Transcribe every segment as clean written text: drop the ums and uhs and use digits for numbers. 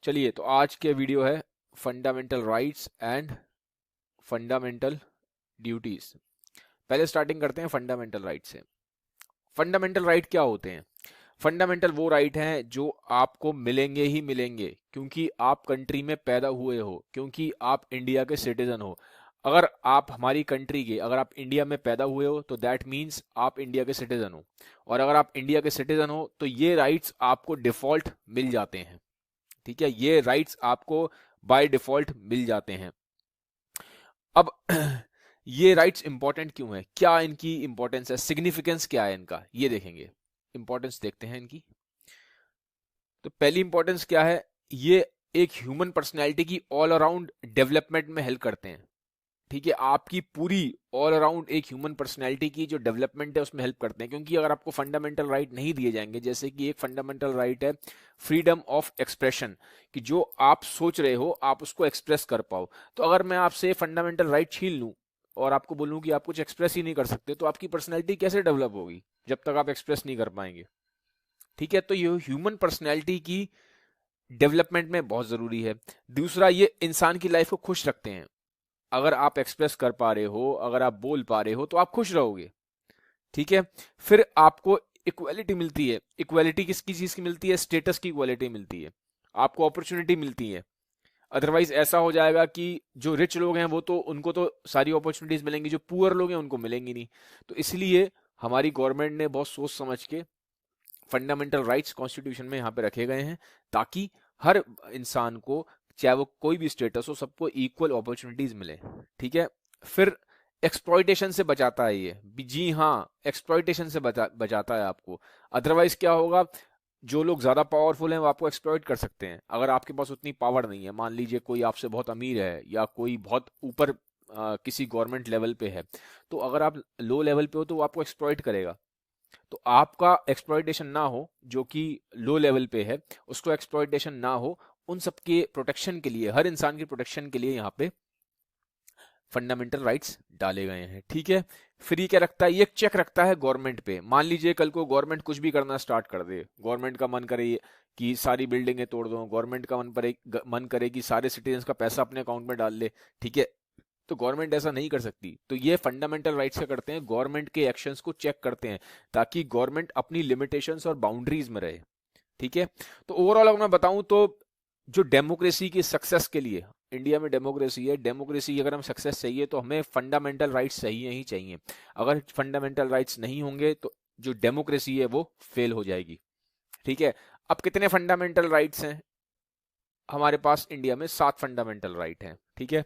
चलिए, तो आज के वीडियो है fundamental rights and fundamental duties. पहले स्टार्टिंग करते हैं फंडामेंटल राइट से। फंडामेंटल राइट क्या होते हैं? फंडामेंटल वो राइट हैं जो आपको मिलेंगे ही मिलेंगे, क्योंकि आप कंट्री में पैदा हुए हो, क्योंकि आप इंडिया के सिटीजन हो। अगर आप हमारी कंट्री के, अगर आप इंडिया में पैदा हुए हो तो दैट मीन्स आप इंडिया के सिटीजन हो। और अगर आप इंडिया के सिटीजन हो तो ये राइट्स आपको डिफॉल्ट मिल जाते हैं। ठीक है, ये राइट्स आपको बाय डिफॉल्ट मिल जाते हैं। अब ये राइट्स इंपॉर्टेंट क्यों है, क्या इनकी इंपॉर्टेंस है, सिग्निफिकेंस क्या है इनका, ये देखेंगे। इंपॉर्टेंस देखते हैं इनकी। तो पहली इंपॉर्टेंस क्या है, ये एक ह्यूमन पर्सनैलिटी की ऑल अराउंड डेवलपमेंट में हेल्प करते हैं। ठीक है, आपकी पूरी ऑल अराउंड एक ह्यूमन पर्सनैलिटी की जो डेवलपमेंट है उसमें हेल्प करते हैं। क्योंकि अगर आपको फंडामेंटल राइट नहीं दिए जाएंगे, जैसे कि एक फंडामेंटल राइट है फ्रीडम ऑफ एक्सप्रेशन, कि जो आप सोच रहे हो आप उसको एक्सप्रेस कर पाओ। तो अगर मैं आपसे फंडामेंटल राइट छीन लूं और आपको बोलूं कि आप कुछ एक्सप्रेस ही नहीं कर सकते, तो आपकी पर्सनैलिटी कैसे डेवलप होगी जब तक आप एक्सप्रेस नहीं कर पाएंगे। ठीक है, तो ये ह्यूमन पर्सनैलिटी की डेवलपमेंट में बहुत जरूरी है। दूसरा, ये इंसान की लाइफ को खुश रखते हैं। अगर आप एक्सप्रेस कर पा रहे हो, अगर आप बोल पा रहे हो, तो आप खुश रहोगे। ठीक है, फिर आपको इक्वालिटी मिलती है। इक्वालिटी किसकी चीज की मिलती है? स्टेटस की इक्वालिटी मिलती है, आपको अपॉर्चुनिटी मिलती है। अदरवाइज ऐसा हो जाएगा कि जो रिच लोग हैं वो तो, उनको तो सारी अपॉर्चुनिटीज मिलेंगी, जो पुअर लोग हैं उनको मिलेंगी नहीं। तो इसलिए हमारी गवर्नमेंट ने बहुत सोच समझ के फंडामेंटल राइट्स कॉन्स्टिट्यूशन में यहाँ पे रखे गए हैं, ताकि हर इंसान को, चाहे वो कोई भी स्टेटस हो, सबको इक्वल अपॉर्चुनिटीज मिले। ठीक है, फिर एक्सप्लॉइटेशन से बचाता है ये। जी हाँ, एक्सप्लॉइटेशन से बचाता है आपको। अदरवाइज क्या होगा, जो लोग ज्यादा पावरफुल हैं वो आपको एक्सप्लॉइट कर सकते हैं। अगर आपके पास उतनी पावर नहीं है, मान लीजिए कोई आपसे बहुत अमीर है या कोई बहुत ऊपर किसी गवर्नमेंट लेवल पे है, तो अगर आप लो लेवल पे हो तो वो आपको एक्सप्लॉइट करेगा। तो आपका एक्सप्लॉइटेशन ना हो, जो कि लो लेवल पे है, उसको एक्सप्लॉइटेशन ना हो, उन सबके प्रोटेक्शन के लिए, हर इंसान की प्रोटेक्शन के लिए यहाँ पे फंडामेंटल राइट्स डाले गए हैं। ठीक है, फिर ये क्या रखता है, ये एक चेक रखता है गवर्नमेंट पे। मान लीजिए कल को गवर्नमेंट कुछ भी करना स्टार्ट कर दे, गवर्नमेंट का मन करे कि सारी बिल्डिंगें तोड़ दो, गवर्नमेंट का मन करे कि सारे सिटीजन का पैसा अपने अकाउंट में डाल ले। ठीक है, तो गवर्नमेंट ऐसा नहीं कर सकती। तो ये फंडामेंटल राइट्स क्या करते हैं, गवर्नमेंट के एक्शंस को चेक करते हैं, ताकि गवर्नमेंट अपनी लिमिटेशंस और बाउंड्रीज में रहे। ठीक है, तो ओवरऑल अगर मैं बताऊं तो जो डेमोक्रेसी की सक्सेस के लिए, इंडिया में डेमोक्रेसी है, डेमोक्रेसी अगर हम सक्सेस चाहिए तो हमें फंडामेंटल राइट्स चाहिए ही चाहिए। अगर फंडामेंटल राइट्स नहीं होंगे तो जो डेमोक्रेसी है वो फेल हो जाएगी। ठीक है, अब कितने फंडामेंटल राइट्स हैं हमारे पास? इंडिया में 7 फंडामेंटल राइट हैं। ठीक है,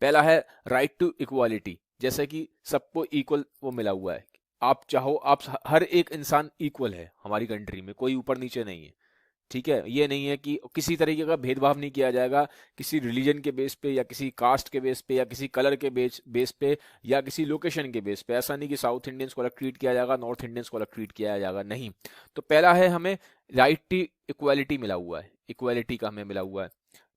पहला है राइट टू इक्वालिटी, जैसे कि सबको इक्वल वो मिला हुआ है। आप चाहो, आप हर एक इंसान इक्वल है हमारी कंट्री में, कोई ऊपर नीचे नहीं है। ठीक है, ये नहीं है कि किसी तरीके का भेदभाव नहीं किया जाएगा, किसी रिलीजन के बेस पे या किसी कास्ट के बेस पे या किसी कलर के बेस पे या किसी लोकेशन के बेस पे। ऐसा नहीं कि साउथ इंडियंस को अलग ट्रीट किया जाएगा, नॉर्थ इंडियंस को अलग ट्रीट किया जाएगा, नहीं। तो पहला है, हमें राइट टू इक्वालिटी मिला हुआ है, इक्वालिटी का हमें मिला हुआ है।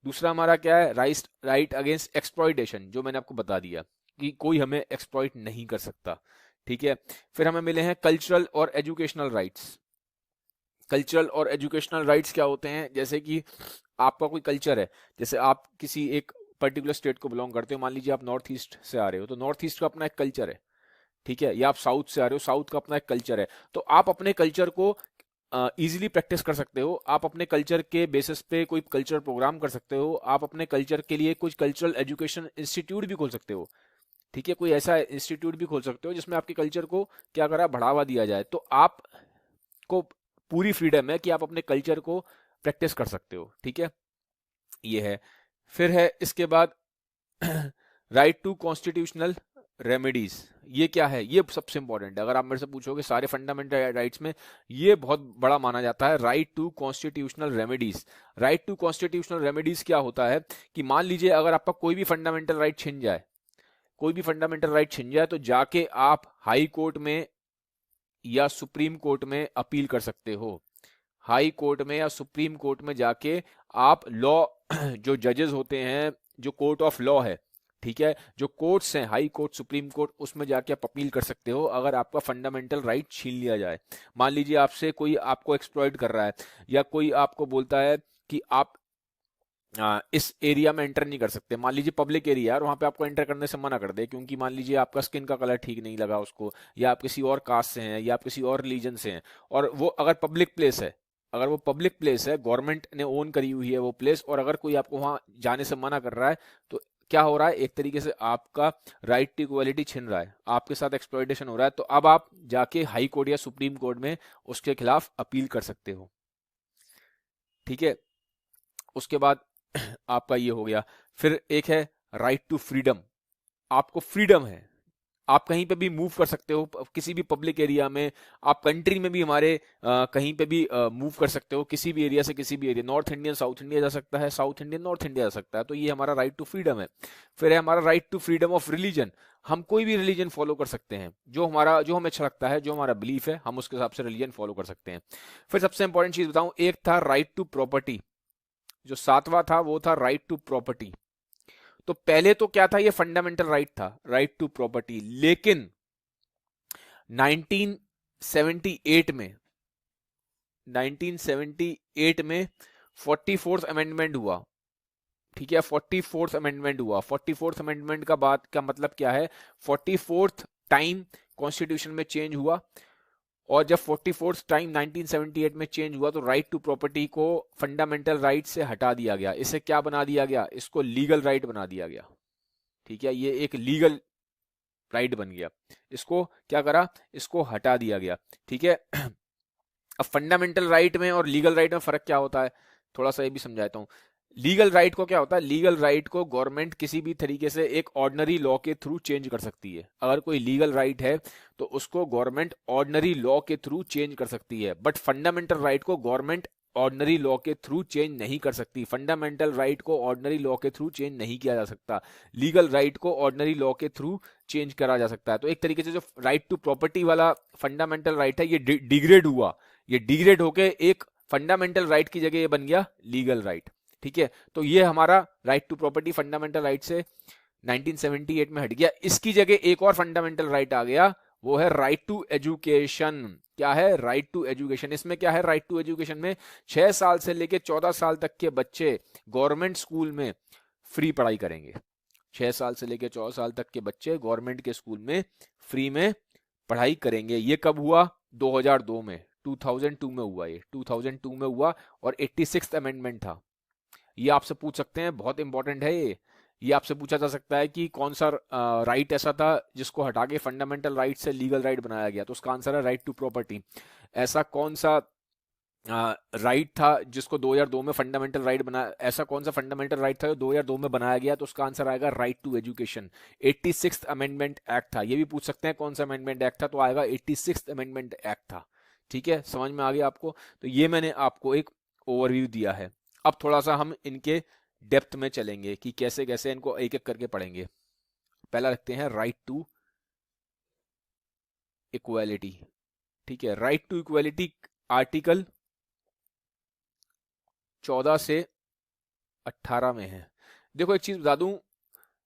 दूसरा हमारा क्या है, राइट अगेंस्ट एक्सप्लॉइटेशन, जो मैंने आपको बता दिया कि कोई हमें एक्सप्लॉइट नहीं कर सकता। ठीक है, फिर हमें मिले हैं कल्चरल और एजुकेशनल राइट्स। कल्चरल और एजुकेशनल राइट्स क्या होते हैं, जैसे कि आपका कोई कल्चर है, जैसे आप किसी एक पर्टिकुलर स्टेट को बिलोंग करते हो, मान लीजिए आप नॉर्थ ईस्ट से आ रहे हो, तो नॉर्थ ईस्ट का अपना एक कल्चर है। ठीक है, या आप साउथ से आ रहे हो, साउथ का अपना एक कल्चर है। तो आप अपने कल्चर को इजीली प्रैक्टिस कर सकते हो, आप अपने कल्चर के बेसिस पे कोई कल्चर प्रोग्राम कर सकते हो, आप अपने कल्चर के लिए कुछ कल्चरल एजुकेशन इंस्टीट्यूट भी खोल सकते हो। ठीक है, कोई ऐसा इंस्टीट्यूट भी खोल सकते हो जिसमें आपके कल्चर को क्या करा, बढ़ावा दिया जाए। तो आपको पूरी फ्रीडम है कि आप अपने कल्चर को प्रैक्टिस कर सकते हो। ठीक है, ये है। फिर है इसके बाद राइट टू कॉन्स्टिट्यूशनल रेमेडीज। ये क्या है, ये सबसे इंपॉर्टेंट है। अगर आप मेरे से पूछोगे सारे फंडामेंटल राइट्स में ये बहुत बड़ा माना जाता है, right to constitutional remedies. Right to constitutional remedies क्या होता है कि मान लीजिए अगर आपका कोई भी फंडामेंटल राइट छिन जाए, कोई भी फंडामेंटल राइट छिन जाए, तो जाके आप हाई कोर्ट में या सुप्रीम कोर्ट में अपील कर सकते हो। हाई कोर्ट में या सुप्रीम कोर्ट में जाके आप लॉ जो जजेस होते हैं, जो कोर्ट ऑफ लॉ है, ठीक है, जो कोर्ट्स हैं, हाई कोर्ट, सुप्रीम कोर्ट, उसमें जाके आप अपील कर सकते हो अगर आपका फंडामेंटल राइट छीन लिया जाए। मान लीजिए आपसे कोई आपको एक्सप्लॉइट कर रहा है, या कोई आपको बोलता है कि आप इस एरिया में एंटर नहीं कर सकते। मान लीजिए पब्लिक एरिया है और वहां पे आपको एंटर करने से मना कर दे, क्योंकि मान लीजिए आपका स्किन का कलर ठीक नहीं लगा उसको, या आप किसी और कास्ट से हैं, या आप किसी और रिलीजन से हैं, और वो अगर पब्लिक प्लेस है, अगर वो पब्लिक प्लेस है, गवर्नमेंट ने ओन करी हुई है वो प्लेस, और अगर कोई आपको वहां जाने से मना कर रहा है, तो क्या हो रहा है, एक तरीके से आपका राइट टू इक्वालिटी छिन रहा है, आपके साथ एक्सप्लॉइटेशन हो रहा है। तो अब आप जाके हाई कोर्ट या सुप्रीम कोर्ट में उसके खिलाफ अपील कर सकते हो। ठीक है, उसके बाद आपका ये हो गया। फिर एक है राइट टू फ्रीडम। आपको फ्रीडम है, आप कहीं पे भी मूव कर सकते हो, किसी भी पब्लिक एरिया में, आप कंट्री में भी हमारे कहीं पे भी मूव कर सकते हो, किसी भी एरिया से किसी भी area, north Indian south India जा सकता है, साउथ इंडियन नॉर्थ इंडिया जा सकता है। तो ये हमारा राइट टू फ्रीडम है। फिर है हमारा right to freedom of religion. हम कोई भी रिलीजन फॉलो कर सकते हैं, जो हमें अच्छा लगता है, जो हमारा बिलीफ है, हम उसके हिसाब से रिलीजन फॉलो कर सकते हैं। फिर सबसे इंपॉर्टेंट चीज बताऊं, एक था राइट टू प्रॉपर्टी, जो सातवां था वो था राइट टू प्रॉपर्टी। तो पहले तो क्या था, ये फंडामेंटल राइट था, राइट टू प्रॉपर्टी, लेकिन 1978 में 1978 में 44th अमेंडमेंट हुआ। ठीक है, 44th अमेंडमेंट हुआ। 44th अमेंडमेंट का बात का मतलब क्या है, 44th टाइम कॉन्स्टिट्यूशन में चेंज हुआ, और जब 44th टाइम 1978 में चेंज हुआ तो राइट टू प्रॉपर्टी को फंडामेंटल राइट से हटा दिया गया। इसे क्या बना दिया गया, इसको लीगल राइट बना दिया गया। ठीक है, ये एक लीगल राइट बन गया। इसको क्या करा, इसको हटा दिया गया। ठीक है, अब फंडामेंटल राइट में और लीगल राइट में फर्क क्या होता है, थोड़ा सा ये भी समझाता हूँ। लीगल राइट को क्या होता है, लीगल राइट को गवर्नमेंट किसी भी तरीके से एक ऑर्डिनरी लॉ के थ्रू चेंज कर सकती है। अगर कोई लीगल राइट है तो उसको गवर्नमेंट ऑर्डिनरी लॉ के थ्रू चेंज कर सकती है, बट फंडामेंटल राइट को गवर्नमेंट ऑर्डिनरी लॉ के थ्रू चेंज नहीं कर सकती। फंडामेंटल राइट को ऑर्डिनरी लॉ के थ्रू चेंज नहीं किया जा सकता, लीगल राइट को ऑर्डिनरी लॉ के थ्रू चेंज करा जा सकता है। तो एक तरीके से जो राइट टू प्रॉपर्टी वाला फंडामेंटल राइट है, ये डिग्रेड हुआ, ये डिग्रेड होके एक फंडामेंटल राइट की जगह ये बन गया लीगल राइट। ठीक है, तो ये हमारा right to property fundamental right से 1978 में हट गया। इसकी जगह एक और फंडामेंटल राइट आ गया, वो है राइट टू एजुकेशन। क्या है, राइट टू एजुकेशन। इसमें क्या है, राइट टू एजुकेशन में 6 साल से लेके 14 साल तक के बच्चे गवर्नमेंट स्कूल में फ्री पढ़ाई करेंगे। 6 साल से लेके 14 साल तक के बच्चे गवर्नमेंट के स्कूल में फ्री में पढ़ाई करेंगे। ये कब हुआ, 2002 में, 2002 में हुआ, ये 2002 में हुआ, और 86th अमेंडमेंट था। ये आपसे पूछ सकते हैं, बहुत इंपॉर्टेंट है ये आपसे पूछा जा सकता है कि कौन सा राइट ऐसा था जिसको हटा के फंडामेंटल राइट से लीगल राइट बनाया गया, तो उसका आंसर है राइट टू प्रॉपर्टी। ऐसा कौन सा राइट था जिसको 2002 में फंडामेंटल राइट बना, ऐसा कौन सा फंडामेंटल राइट था जो 2002 में बनाया गया, तो उसका आंसर आएगा right to education. 86th amendment act था। ये भी पूछ सकते हैं कौन सा अमेंडमेंट एक्ट था, तो आएगा 86th अमेंडमेंट एक्ट था। ठीक है, समझ में आ गया आपको। तो ये मैंने आपको एक ओवरव्यू दिया है। अब थोड़ा सा हम इनके डेप्थ में चलेंगे कि कैसे कैसे इनको एक एक करके पढ़ेंगे। पहला रखते हैं राइट टू इक्वालिटी। ठीक है, राइट टू इक्वालिटी आर्टिकल 14 से 18 में है। देखो एक चीज बता दूं,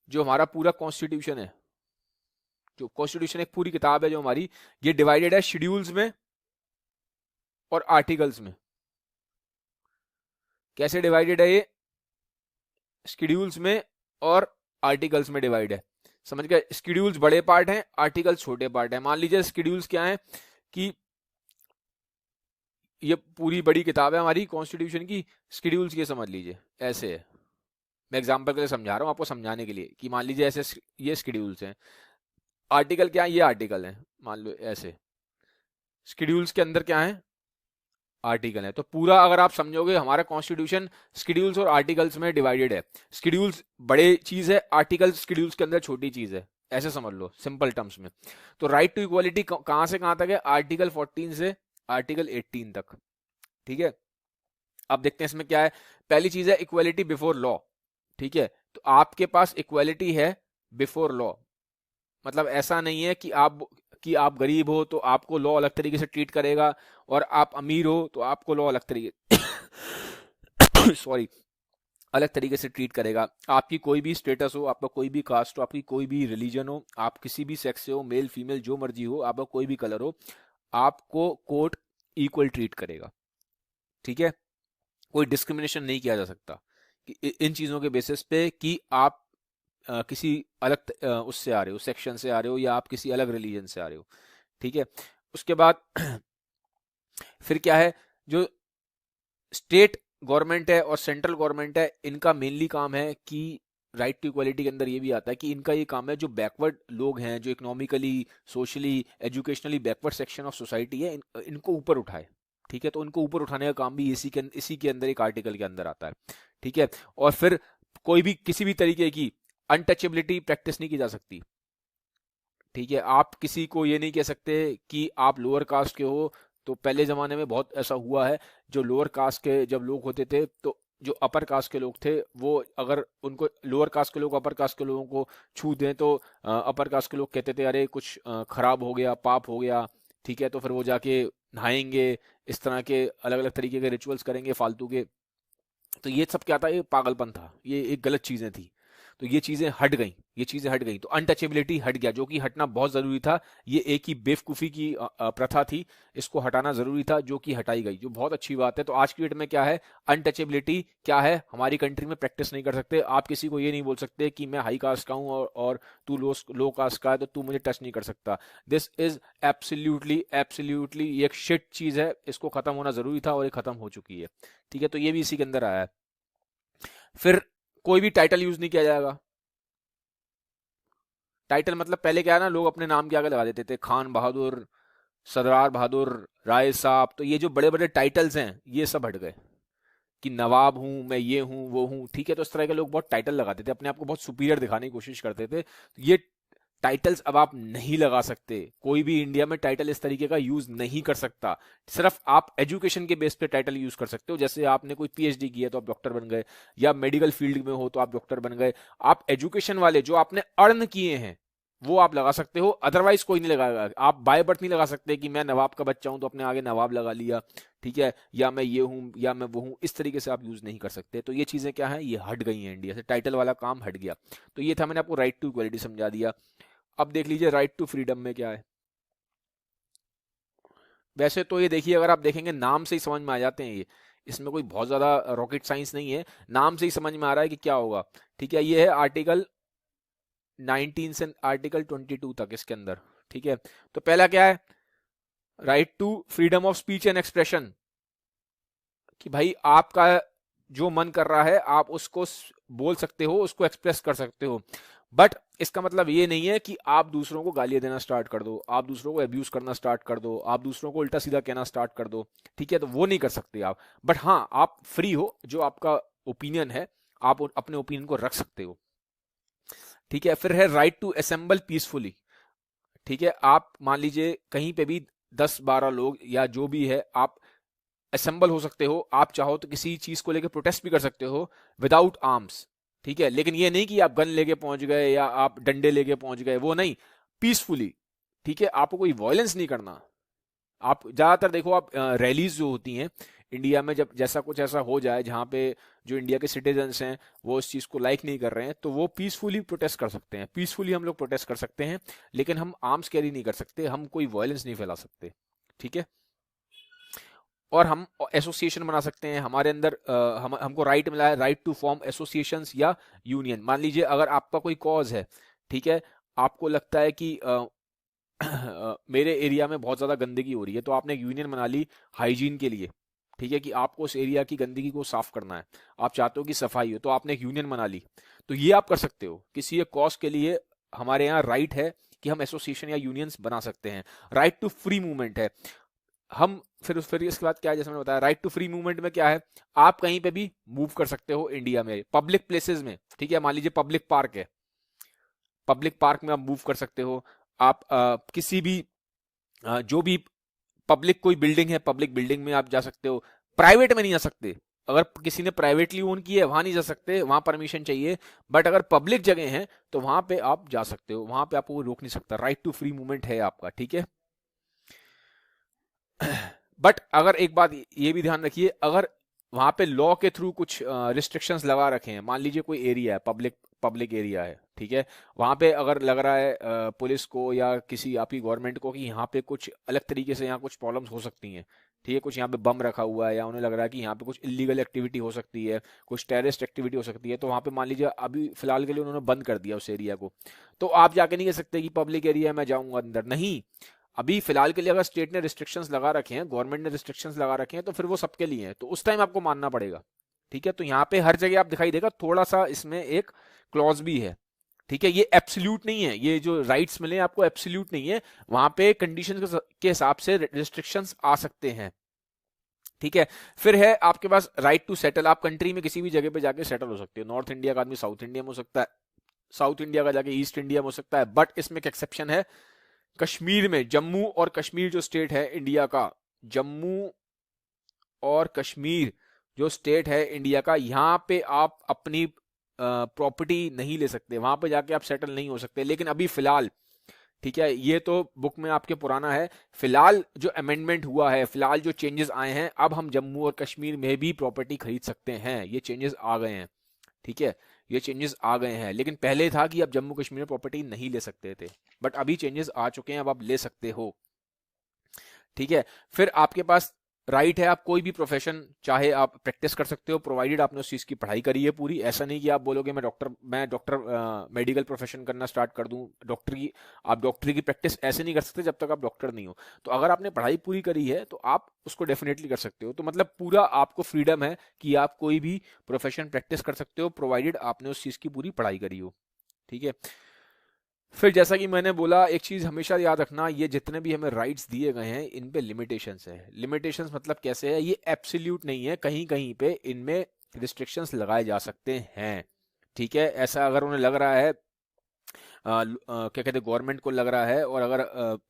जो हमारा पूरा कॉन्स्टिट्यूशन है, जो कॉन्स्टिट्यूशन एक पूरी किताब है जो हमारी, ये डिवाइडेड है शेड्यूल्स में और आर्टिकल्स में। कैसे डिवाइडेड है ये, शेड्यूल्स में और आर्टिकल्स में डिवाइड है। समझ गए, शेड्यूल्स बड़े पार्ट हैं, आर्टिकल्स छोटे पार्ट हैं। मान लीजिए शेड्यूल्स क्या है कि ये पूरी बड़ी किताब है हमारी कॉन्स्टिट्यूशन की, शेड्यूल्स ये समझ लीजिए ऐसे है। मैं एग्जांपल के लिए समझा रहा हूं आपको, समझाने के लिए कि मान लीजिए ऐसे ये शेड्यूल्स हैं। आर्टिकल क्या है, ये आर्टिकल है, मान लो ऐसे। शेड्यूल्स के अंदर क्या है, आर्टिकल है। तो पूरा अगर आप समझोगे हमारा कॉन्स्टिट्यूशन शेड्यूल्स और आर्टिकल्स में डिवाइडेड है। शेड्यूल्स बड़े चीज है, आर्टिकल्स शेड्यूल्स के अंदर छोटी चीज है, ऐसे समझ लो सिंपल टर्म्स में। तो राइट टू इक्वालिटी कहां से कहां तक है, आर्टिकल 14 से आर्टिकल 18 तक। ठीक है, अब देखते हैं इसमें क्या है। पहली चीज है इक्वालिटी बिफोर लॉ। ठीक है, तो आपके पास इक्वालिटी है बिफोर लॉ, मतलब ऐसा नहीं है कि आप गरीब हो तो आपको लॉ अलग तरीके से ट्रीट करेगा, और आप अमीर हो तो आपको लॉ अलग तरीके सॉरी अलग तरीके से ट्रीट करेगा। आपकी कोई भी स्टेटस हो, आपका कोई भी कास्ट हो, आपकी कोई भी रिलीजन हो, आप किसी भी सेक्स से हो, मेल फीमेल जो मर्जी हो, आपका कोई भी कलर हो, आपको कोर्ट इक्वल ट्रीट करेगा। ठीक है, कोई डिस्क्रिमिनेशन नहीं किया जा सकता। इन चीज़ों के बेसिस पे कि आप किसी अलग उससे आ रहे हो, सेक्शन से आ रहे हो, या आप किसी अलग रिलीजन से आ रहे हो। ठीक है, उसके बाद फिर क्या है, जो स्टेट गवर्नमेंट है और सेंट्रल गवर्नमेंट है, इनका मेनली काम है कि राइट टू इक्वालिटी के अंदर ये भी आता है कि इनका ये काम है जो बैकवर्ड लोग हैं, जो economically, socially, educationally backward section of society है, इनको ऊपर उठाए। ठीक है, तो इनको ऊपर उठाने का काम भी इसी के अंदर, एक आर्टिकल के अंदर आता है। ठीक है, और फिर कोई भी किसी भी तरीके की अनटचेबिलिटी प्रैक्टिस नहीं की जा सकती। ठीक है, आप किसी को ये नहीं कह सकते कि आप लोअर कास्ट के हो। तो पहले जमाने में बहुत ऐसा हुआ है, जो लोअर कास्ट के जब लोग होते थे, तो जो अपर कास्ट के लोग थे, वो अगर उनको लोअर कास्ट के लोग अपर कास्ट के लोगों को छू दें, तो अपर कास्ट के लोग कहते थे अरे कुछ खराब हो गया, पाप हो गया। ठीक है, तो फिर वो जाके नहाएंगे, इस तरह के अलग अलग तरीके के रिचुअल्स करेंगे फालतू के। तो ये सब क्या था, ये पागलपन था, ये एक गलत चीजें थी। तो ये चीजें हट गई, ये चीजें हट गई, तो अनटचेबिलिटी हट गया, जो कि हटना बहुत जरूरी था। ये एक ही बेवकूफी की प्रथा थी, इसको हटाना जरूरी था, जो कि हटाई गई, जो बहुत अच्छी बात है। तो आज की डेट में क्या है, अनटचेबिलिटी क्या है, हमारी कंट्री में प्रैक्टिस नहीं कर सकते। आप किसी को ये नहीं बोल सकते कि मैं हाई कास्ट का हूं और तू लो कास्ट का है, तो तू मुझे टच नहीं कर सकता। दिस इज एब्सोल्युटली एब्सोल्युटली एक शिट चीज है, इसको खत्म होना जरूरी था और ये खत्म हो चुकी है। ठीक है, तो ये भी इसी के अंदर आया है। फिर कोई भी टाइटल यूज नहीं किया जाएगा। टाइटल मतलब पहले क्या है ना, लोग अपने नाम के आगे लगा देते थे, खान बहादुर, सरदार बहादुर, राय साहब। तो ये जो बड़े बड़े टाइटल्स हैं, ये सब हट गए, कि नवाब हूं मैं, ये हूं वो हूं। ठीक है, तो इस तरह के लोग बहुत टाइटल लगाते थे, अपने आप को बहुत सुपीरियर दिखाने की कोशिश करते थे। ये टाइटल्स अब आप नहीं लगा सकते, कोई भी इंडिया में टाइटल इस तरीके का यूज नहीं कर सकता। सिर्फ आप एजुकेशन के बेस पे टाइटल यूज कर सकते हो, जैसे आपने कोई पीएचडी की है तो आप डॉक्टर बन गए, या मेडिकल फील्ड में हो तो आप डॉक्टर बन गए। आप एजुकेशन वाले जो आपने अर्न किए हैं वो आप लगा सकते हो, अदरवाइज कोई नहीं लगाएगा। आप बाय बर्थ नहीं लगा सकते कि मैं नवाब का बच्चा हूं तो अपने आगे नवाब लगा लिया। ठीक है, या मैं ये हूं या मैं वो हूं, इस तरीके से आप यूज नहीं कर सकते। तो ये चीजें क्या है, ये हट गई हैं इंडिया से, टाइटल वाला काम हट गया। तो ये था, मैंने आपको राइट टू इक्वलिटी समझा दिया। अब देख लीजिए राइट टू फ्रीडम में क्या है। वैसे तो ये देखिए, अगर आप देखेंगे नाम से ही समझ में आ जाते हैं ये, इसमें कोई बहुत ज्यादा रॉकेट साइंस नहीं है, नाम से ही समझ में आ रहा है कि क्या होगा। ठीक है, ये है आर्टिकल 19 से आर्टिकल 22 तक इसके अंदर। ठीक है, तो पहला क्या है, right to freedom of speech and expression, कि भाई आपका जो मन कर रहा है आप उसको बोल सकते हो, उसको एक्सप्रेस कर सकते हो। बट इसका मतलब ये नहीं है कि आप दूसरों को गालियां देना स्टार्ट कर दो, आप दूसरों को अब्यूज करना स्टार्ट कर दो, आप दूसरों को उल्टा सीधा कहना स्टार्ट कर दो। ठीक है, तो वो नहीं कर सकते आप। बट हाँ, आप फ्री हो, जो आपका ओपिनियन है आप अपने ओपिनियन को रख सकते हो। ठीक है, फिर है राइट टू असेंबल पीसफुली। ठीक है, आप मान लीजिए कहीं पे भी 10-12 लोग या जो भी है, आप असेंबल हो सकते हो। आप चाहो तो किसी चीज को लेकर प्रोटेस्ट भी कर सकते हो विदाउट आर्म्स। ठीक है, लेकिन ये नहीं कि आप गन लेके पहुंच गए या आप डंडे लेके पहुंच गए, वो नहीं, पीसफुली। ठीक है, आपको कोई वायलेंस नहीं करना। आप ज्यादातर देखो, आप रैलीज जो होती हैं इंडिया में, जब जैसा कुछ ऐसा हो जाए जहां पे जो इंडिया के सिटीजन्स हैं वो इस चीज को लाइक नहीं कर रहे हैं, तो वो पीसफुली प्रोटेस्ट कर सकते हैं, पीसफुली हम लोग प्रोटेस्ट कर सकते हैं। लेकिन हम आर्म्स कैरी नहीं कर सकते, हम कोई वायलेंस नहीं फैला सकते। ठीक है, और हम एसोसिएशन बना सकते हैं, हमारे अंदर हमको राइट मिला है, राइट टू फॉर्म एसोसिएशंस या यूनियन। मान लीजिए अगर आपका कोई कॉज है, ठीक है, आपको लगता है कि मेरे एरिया में बहुत ज़्यादा गंदगी हो रही है, तो आपने एक यूनियन बना ली हाइजीन के लिए। ठीक है, कि आपको उस एरिया की गंदगी को साफ करना है, आप चाहते हो कि सफाई हो, तो आपने एक यूनियन बना ली। तो ये आप कर सकते हो, किसी एक कॉज के लिए हमारे यहाँ राइट है कि हम एसोसिएशन या यूनियंस बना सकते हैं। राइट टू फ्री मूवमेंट है, हम फिर इसके बाद क्या है, जैसे मैंने बताया, राइट टू फ्री मूवमेंट में क्या है, आप कहीं पे भी मूव कर सकते हो इंडिया में, पब्लिक प्लेसेस में। ठीक है, मान लीजिए पब्लिक पार्क है, पब्लिक पार्क में आप मूव कर सकते हो। आप किसी भी जो भी पब्लिक कोई बिल्डिंग है, पब्लिक बिल्डिंग में आप जा सकते हो। प्राइवेट में नहीं जा सकते, अगर किसी ने प्राइवेटली ओन की है वहां नहीं जा सकते, वहां परमिशन चाहिए। बट अगर पब्लिक जगह है तो वहां पे आप जा सकते हो, वहां पे आपको रोक नहीं सकता, राइट टू फ्री मूवमेंट है आपका। ठीक है, बट अगर एक बात ये भी ध्यान रखिए, अगर वहां पे लॉ के थ्रू कुछ रिस्ट्रिक्शंस लगा रखे हैं, मान लीजिए कोई एरिया है, पब्लिक पब्लिक एरिया है, ठीक है, वहां पे अगर लग रहा है पुलिस को या किसी आपकी गवर्नमेंट को कि यहाँ पे कुछ अलग तरीके से यहाँ कुछ प्रॉब्लम्स हो सकती हैं, ठीक है, कुछ यहाँ पे बम रखा हुआ है या उन्हें लग रहा है कि यहाँ पे कुछ इलीगल एक्टिविटी हो सकती है, कुछ टेररिस्ट एक्टिविटी हो सकती है, तो वहाँ पे मान लीजिए अभी फिलहाल के लिए उन्होंने बंद कर दिया उस एरिया को, तो आप जाके नहीं कह सकते कि पब्लिक एरिया में जाऊंगा अंदर, नहीं। अभी फिलहाल के लिए अगर स्टेट ने रिस्ट्रिक्शंस लगा रखे हैं, गवर्नमेंट ने रिस्ट्रिक्शंस लगा रखे हैं, तो फिर वो सबके लिए हैं, तो उस टाइम आपको मानना पड़ेगा। ठीक है, तो यहाँ पे हर जगह आप दिखाई देगा थोड़ा सा इसमें एक क्लॉज भी है। ठीक है, ये एब्सोल्यूट नहीं है, ये जो राइट्स मिले आपको एब्सोल्यूट नहीं है, वहां पे कंडीशन के हिसाब से रिस्ट्रिक्शंस आ सकते हैं। ठीक है, फिर है आपके पास राइट टू सेटल, आप कंट्री में किसी भी जगह पे जाके सेटल हो सकते हो। नॉर्थ इंडिया का आदमी साउथ इंडिया में हो सकता है, साउथ इंडिया का जाके ईस्ट इंडिया में हो सकता है, बट इसमें एक एक्सेप्शन है, कश्मीर में, जम्मू और कश्मीर जो स्टेट है इंडिया का, जम्मू और कश्मीर जो स्टेट है इंडिया का, यहां पे आप अपनी प्रॉपर्टी नहीं ले सकते, वहां पे जाके आप सेटल नहीं हो सकते। लेकिन अभी फिलहाल, ठीक है, ये तो बुक में आपके पुराना है, फिलहाल जो अमेंडमेंट हुआ है, फिलहाल जो चेंजेस आए हैं, अब हम जम्मू और कश्मीर में भी प्रॉपर्टी खरीद सकते हैं, ये चेंजेस आ गए हैं। ठीक है, ये चेंजेस आ गए हैं, लेकिन पहले था कि आप जम्मू कश्मीर में प्रॉपर्टी नहीं ले सकते थे, बट अभी चेंजेस आ चुके हैं, अब आप ले सकते हो। ठीक है, फिर आपके पास राइट है, आप कोई भी प्रोफेशन चाहे आप प्रैक्टिस कर सकते हो, प्रोवाइडेड आपने उस चीज़ की पढ़ाई करी है पूरी। ऐसा नहीं कि आप बोलोगे मैं डॉक्टर मेडिकल प्रोफेशन करना स्टार्ट कर दूं, आप डॉक्टरी की प्रैक्टिस ऐसे नहीं कर सकते जब तक आप डॉक्टर नहीं हो। तो अगर आपने पढ़ाई पूरी करी है तो आप उसको डेफिनेटली कर सकते हो। तो मतलब पूरा आपको फ्रीडम है कि आप कोई भी प्रोफेशन प्रैक्टिस कर सकते हो, प्रोवाइडेड आपने उस चीज़ की पूरी पढ़ाई करी हो। ठीक है, फिर जैसा कि मैंने बोला, एक चीज हमेशा याद रखना, ये जितने भी हमें राइट्स दिए गए हैं इन पे लिमिटेशंस है। लिमिटेशंस मतलब कैसे है, ये एब्सोल्यूट नहीं है, कहीं कहीं पे इनमें रिस्ट्रिक्शंस लगाए जा सकते हैं। ठीक है, ऐसा अगर उन्हें लग रहा है, क्या कहते हैं, गवर्नमेंट को लग रहा है, और अगर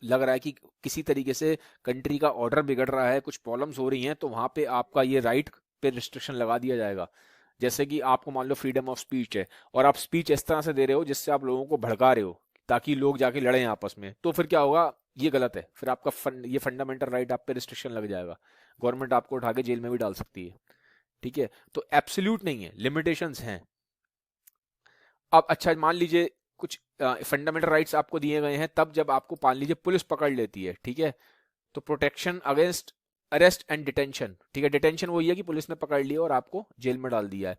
लग रहा है कि किसी तरीके से कंट्री का ऑर्डर बिगड़ रहा है, कुछ प्रॉब्लम्स हो रही हैं, तो वहां पे आपका ये राइट पे रिस्ट्रिक्शन लगा दिया जाएगा। जैसे कि आपको मान लो फ्रीडम ऑफ स्पीच है, और आप स्पीच इस तरह से दे रहे हो जिससे आप लोगों को भड़का रहे हो ताकि लोग जाके लड़ें आपस में, तो फिर क्या होगा, ये गलत है, फिर आपका ये फंडामेंटल राइट आप पे रिस्ट्रिक्शन लग जाएगा, गवर्नमेंट आपको उठा के जेल में भी डाल सकती है। ठीक है, तो एब्सोल्यूट नहीं है, लिमिटेशंस हैं। अब अच्छा मान लीजिए कुछ फंडामेंटल राइट्स आपको दिए गए हैं, तब जब आपको मान लीजिए पुलिस पकड़ लेती है, ठीक है, तो protection against arrest and detention. ठीक है, डिटेंशन वही है कि पुलिस ने पकड़ लिया और आपको जेल में डाल दिया है।